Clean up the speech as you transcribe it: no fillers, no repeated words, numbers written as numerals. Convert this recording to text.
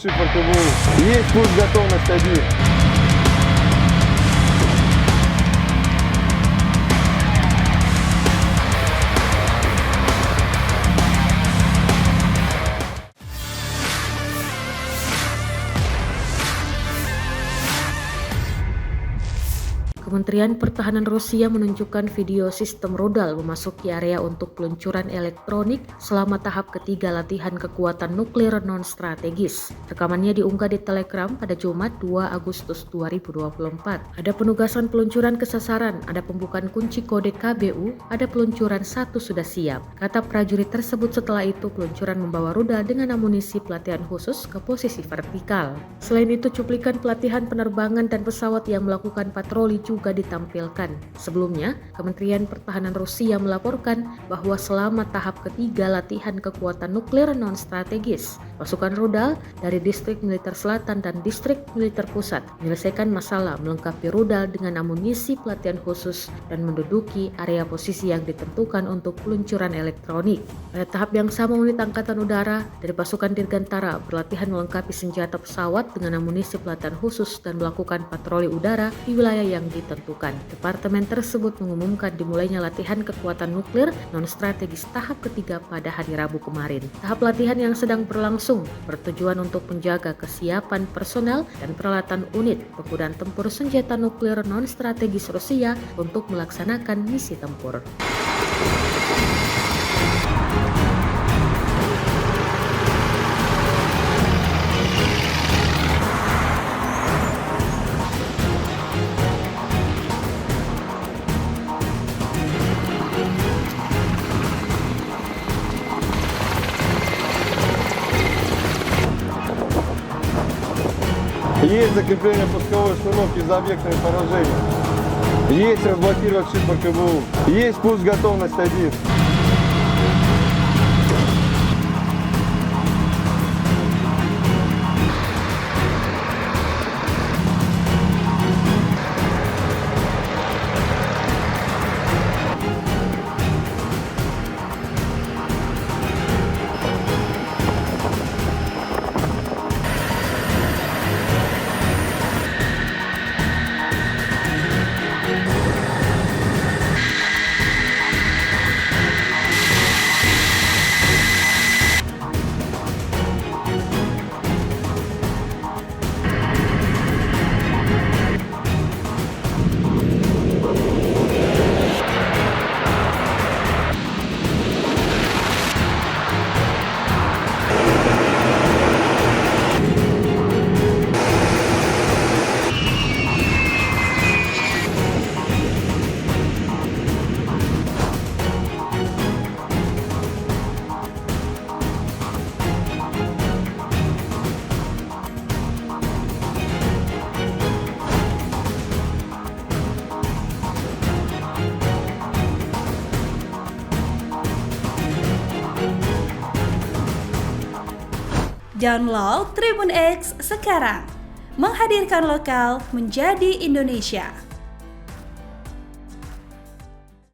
шифр КВУ. Есть пуск, готовность 1. Kementerian Pertahanan Rusia menunjukkan video sistem rudal memasuki area untuk peluncuran elektronik selama tahap ketiga latihan kekuatan nuklir non-strategis. Rekamannya diunggah di Telegram pada Jumat 2 Agustus 2024. Ada penugasan peluncuran ke sasaran, ada pembukaan kunci kode KBU, ada peluncuran satu sudah siap. Kata prajurit tersebut setelah itu peluncuran membawa rudal dengan amunisi pelatihan khusus ke posisi vertikal. Selain itu cuplikan pelatihan penerbangan dan pesawat yang melakukan patroli juga ditampilkan. Sebelumnya, Kementerian Pertahanan Rusia melaporkan bahwa selama tahap ketiga latihan kekuatan nuklir non-strategis, pasukan rudal dari Distrik Militer Selatan dan Distrik Militer Pusat menyelesaikan masalah melengkapi rudal dengan amunisi pelatihan khusus dan menduduki area posisi yang ditentukan untuk peluncuran elektronik. Pada tahap yang sama, unit Angkatan Udara dari pasukan Dirgantara berlatihan melengkapi senjata pesawat dengan amunisi pelatihan khusus dan melakukan patroli udara di wilayah yang ditentukan. Departemen tersebut mengumumkan dimulainya latihan kekuatan nuklir non-strategis tahap ketiga pada hari Rabu kemarin. Tahap latihan yang sedang berlangsung bertujuan untuk menjaga kesiapan personel dan peralatan unit penggunaan tempur senjata nuklir non-strategis Rusia untuk melaksanakan misi tempur. Есть закрепление пусковой установки за объектами поражения. Есть разблокировать шифр КВУ. Есть пуск, готовность 1. Download Tribun X sekarang, menghadirkan lokal menjadi Indonesia.